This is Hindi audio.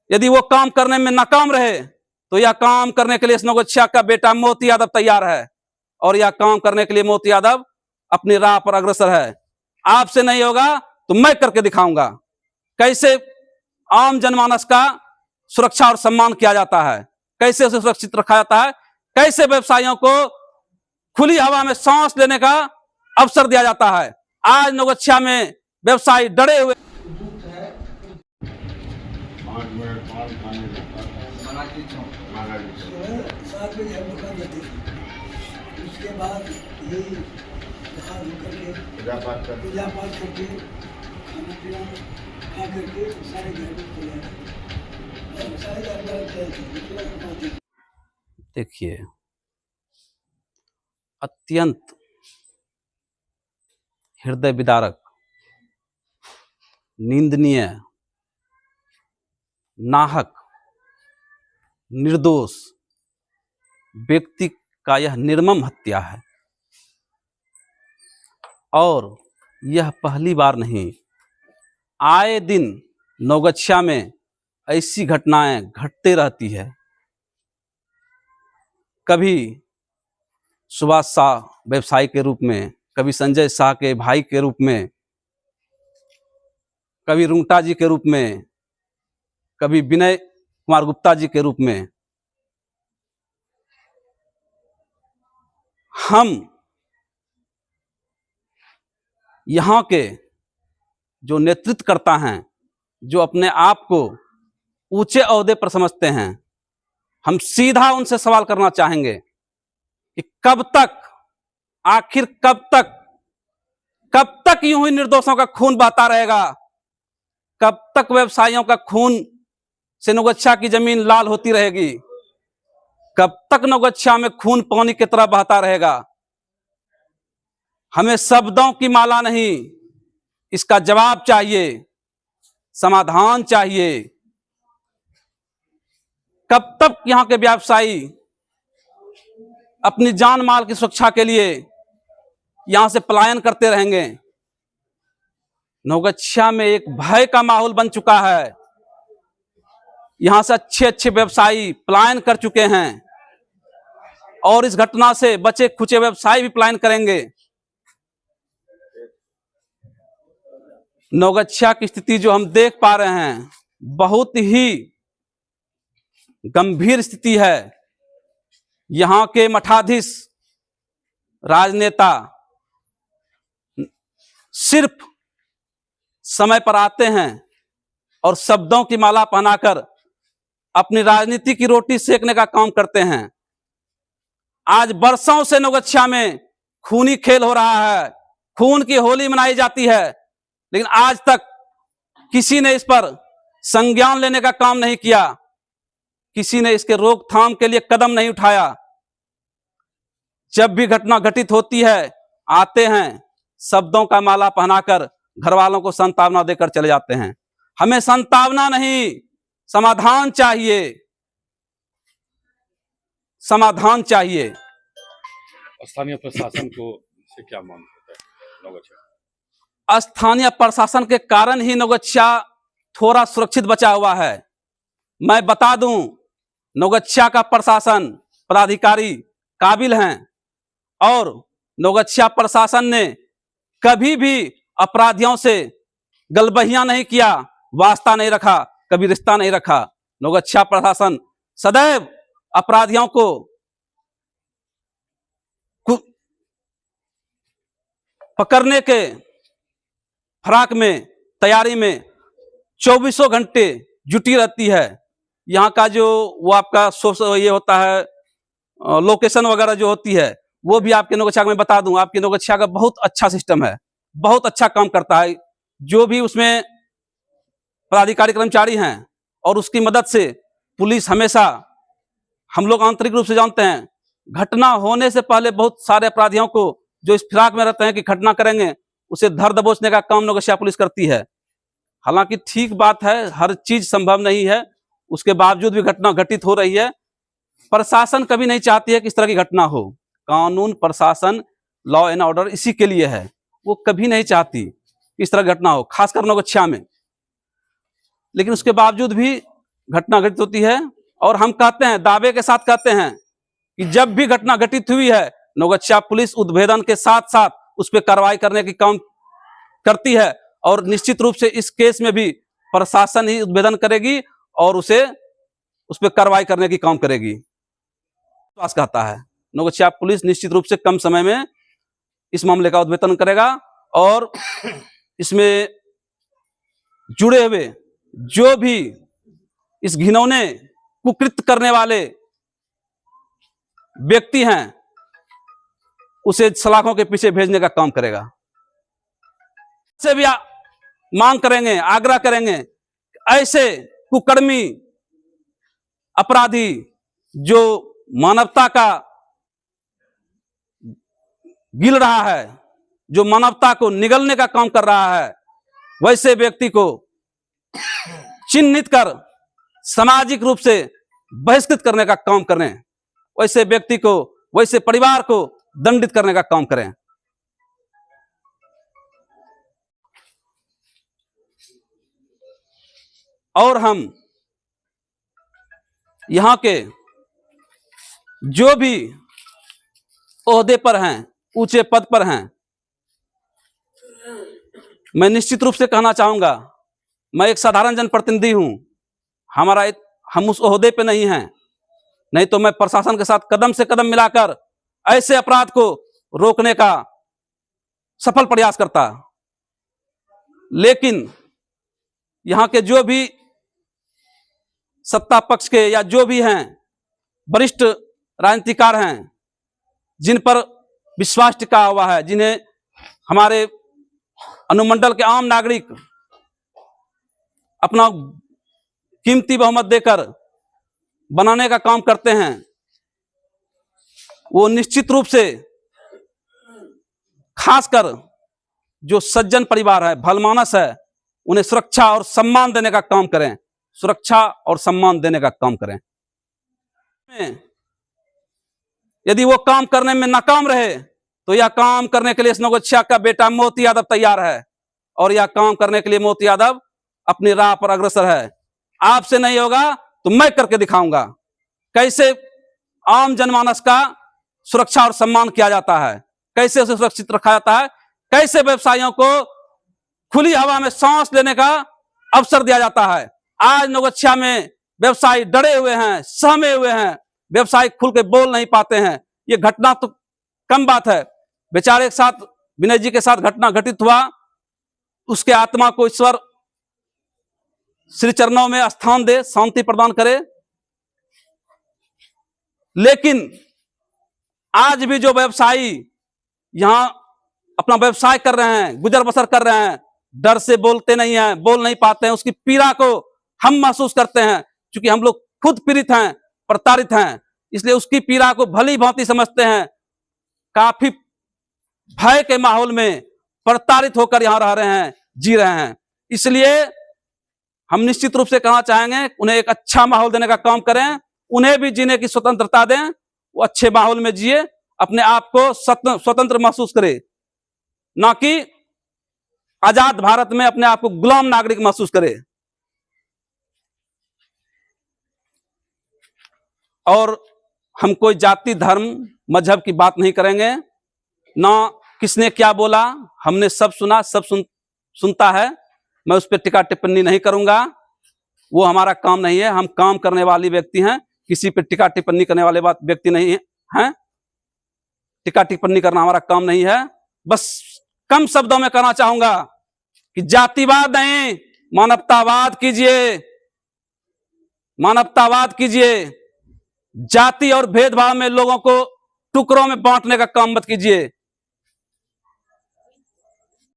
यदि वो काम करने में नाकाम रहे तो यह काम करने के लिए इस नवगछिया का बेटा मोती यादव तैयार है और यह काम करने के लिए मोती यादव अपनी राह पर अग्रसर है। आपसे नहीं होगा तो मैं करके दिखाऊंगा कैसे आम जनमानस का सुरक्षा और सम्मान किया जाता है, कैसे उसे सुरक्षित रखा जाता है, कैसे व्यवसायियों को खुली हवा में सांस लेने का अवसर दिया जाता है। आज नवगछिया में व्यवसायी डरे हुए उसके बाद यही पूजा पाठ करके खाना पीना खा करके सारे घर में चले जाते। देखिए, अत्यंत हृदय विदारक, निंदनीय, नाहक, निर्दोष व्यक्ति का यह निर्मम हत्या है और यह पहली बार नहीं, आए दिन नवगछिया में ऐसी घटनाएं घटते रहती है। कभी सुभाष शाह व्यवसायी के रूप में, कभी संजय शाह के भाई के रूप में, कभी रुंगटा जी के रूप में, कभी विनय कुमार गुप्ता जी के रूप में। हम यहाँ के जो नेतृत्वकर्ता हैं, जो अपने आप को ऊंचे ओहदे पर समझते हैं, हम सीधा उनसे सवाल करना चाहेंगे कि कब तक, आखिर कब तक यूं ही निर्दोषों का खून बहता रहेगा? कब तक व्यवसायियों का खून से नवगछिया की जमीन लाल होती रहेगी? कब तक नवगछिया में खून पानी की तरह बहता रहेगा? हमें शब्दों की माला नहीं, इसका जवाब चाहिए, समाधान चाहिए। कब तक यहां के व्यवसायी अपनी जान माल की सुरक्षा के लिए यहां से पलायन करते रहेंगे? नवगछिया में एक भय का माहौल बन चुका है। यहां से अच्छे अच्छे व्यवसायी पलायन कर चुके हैं और इस घटना से बचे खुचे व्यवसायी भी पलायन करेंगे। नवगछिया की स्थिति जो हम देख पा रहे हैं, बहुत ही गंभीर स्थिति है। यहां के मठाधीश, राजनेता सिर्फ समय पर आते हैं और शब्दों की माला पहनाकर अपनी राजनीति की रोटी सेकने का काम करते हैं। आज बरसों से नवगछिया में खूनी खेल हो रहा है, खून की होली मनाई जाती है, लेकिन आज तक किसी ने इस पर संज्ञान लेने का काम नहीं किया, किसी ने इसके रोकथाम के लिए कदम नहीं उठाया। जब भी घटना घटित होती है, आते हैं, शब्दों का माला पहनाकर घर वालों को सांत्वना देकर चले जाते हैं। हमें सांत्वना नहीं, समाधान चाहिए, समाधान चाहिए। स्थानीय प्रशासन को से क्या मांग होता है नवगछिया? स्थानीय प्रशासन के कारण ही नवगछिया थोड़ा सुरक्षित बचा हुआ है। मैं बता दूं, नवगछिया का प्रशासन, पदाधिकारी काबिल हैं और नवगछिया प्रशासन ने कभी भी अपराधियों से गलबहियां नहीं किया, वास्ता नहीं रखा, कभी रिश्ता नहीं रखा। नवगछिया प्रशासन सदैव अपराधियों को पकड़ने के फराक में, तैयारी में 24 घंटे जुटी रहती है। यहाँ का जो वो आपका ये होता है, लोकेशन वगैरह जो होती है, वो भी आपके नवगछिया में बता दूं, आपके नवगछिया का बहुत अच्छा सिस्टम है, बहुत अच्छा काम करता है। जो भी उसमें पदाधिकारी कर्मचारी हैं और उसकी मदद से पुलिस हमेशा, हम लोग आंतरिक रूप से जानते हैं, घटना होने से पहले बहुत सारे अपराधियों को जो इस फिराक में रहते हैं कि घटना करेंगे, उसे धर दबोचने का काम नवगछिया पुलिस करती है। हालांकि ठीक बात है, हर चीज संभव नहीं है, उसके बावजूद भी घटना घटित हो रही है। प्रशासन कभी नहीं चाहती है कि इस तरह की घटना हो। कानून, प्रशासन, लॉ एंड ऑर्डर इसी के लिए है। वो कभी नहीं चाहती इस तरह घटना हो, खासकर नवगछिया में। लेकिन उसके बावजूद भी घटना घटित होती है। और हम कहते हैं, दावे के साथ कहते हैं कि जब भी घटना घटित हुई है, नौगछिया पुलिस उद्भेदन के साथ साथ उस पर कार्रवाई करने की काम करती है, और निश्चित रूप से इस केस में भी प्रशासन ही उद्भेदन करेगी और उस पर कार्रवाई करने की काम करेगी। विश्वास कहता है नौगछिया पुलिस निश्चित रूप से कम समय में इस मामले का उद्भेदन करेगा, और इसमें जुड़े हुए जो भी इस घिनौने कुकृत्य करने वाले व्यक्ति हैं, उसे सलाखों के पीछे भेजने का काम करेगा। से भी मांग करेंगे, आग्रह करेंगे, ऐसे कुकर्मी अपराधी जो मानवता का गिल रहा है, जो मानवता को निगलने का काम कर रहा है, वैसे व्यक्ति को चिन्हित कर सामाजिक रूप से बहिष्कृत करने का काम करें, वैसे व्यक्ति को, वैसे परिवार को दंडित करने का काम करें। और हम यहां के जो भी ओहदे पर हैं, ऊंचे पद पर हैं, मैं निश्चित रूप से कहना चाहूंगा, मैं एक साधारण जनप्रतिनिधि हूं, हम उस ओहदे पे नहीं हैं, नहीं तो मैं प्रशासन के साथ कदम से कदम मिलाकर ऐसे अपराध को रोकने का सफल प्रयास करता। लेकिन यहां के जो भी सत्ता पक्ष के या जो भी हैं वरिष्ठ राजनीतिकार हैं, जिन पर विश्वास टिका हुआ है, जिन्हें हमारे अनुमंडल के आम नागरिक अपना कीमती बहुमत देकर बनाने का काम करते हैं, वो निश्चित रूप से खासकर जो सज्जन परिवार है, भलमानस है, उन्हें सुरक्षा और सम्मान देने का काम करें, सुरक्षा और सम्मान देने का काम करें। यदि वो काम करने में नाकाम रहे तो यह काम करने के लिए नौगछिया का बेटा मोती यादव तैयार है, और यह काम करने के लिए मोती यादव अपनी राह पर अग्रसर है। आपसे नहीं होगा तो मैं करके दिखाऊंगा कैसे आम जनमानस का सुरक्षा और सम्मान किया जाता है, कैसे उसे सुरक्षित रखा जाता है, कैसे व्यवसायियों को खुली हवा में सांस लेने का अवसर दिया जाता है। आज नौगछिया में व्यवसायी डरे हुए हैं, सहमे हुए हैं, व्यवसायी खुल के बोल नहीं पाते हैं। ये घटना तो कम बात है, बेचारे के साथ, विनय जी के साथ घटना घटित हुआ, उसके आत्मा को ईश्वर श्री चरणों में स्थान दे, शांति प्रदान करे। लेकिन आज भी जो व्यवसायी यहां अपना व्यवसाय कर रहे हैं, गुजर बसर कर रहे हैं, डर से बोलते नहीं हैं, बोल नहीं पाते हैं, उसकी पीड़ा को हम महसूस करते हैं, क्योंकि हम लोग खुद पीड़ित हैं, प्रताड़ित हैं, इसलिए उसकी पीड़ा को भली भांति समझते हैं। काफी भय के माहौल में प्रताड़ित होकर यहां रह रहे हैं, जी रहे हैं। इसलिए हम निश्चित रूप से कहना चाहेंगे, उन्हें एक अच्छा माहौल देने का काम करें, उन्हें भी जीने की स्वतंत्रता दें, वो अच्छे माहौल में जिए, अपने आप को स्वतंत्र महसूस करे, ना कि आजाद भारत में अपने आप को गुलाम नागरिक महसूस करे। और हम कोई जाति, धर्म, मजहब की बात नहीं करेंगे, ना किसने क्या बोला, हमने सब सुना, सब सुनता है, मैं उस पर टिक्का टिप्पणी नहीं करूंगा, वो हमारा काम नहीं है। हम काम करने वाले व्यक्ति हैं, किसी पे टिक्का टिप्पणी करने वाले व्यक्ति नहीं हैं। टिक्का टिप्पणी करना हमारा काम नहीं है। बस कम शब्दों में कहना चाहूंगा कि जातिवाद नहीं, मानवतावाद कीजिए, मानवतावाद कीजिए। जाति और भेदभाव में लोगों को टुकड़ों में बांटने का काम मत कीजिए।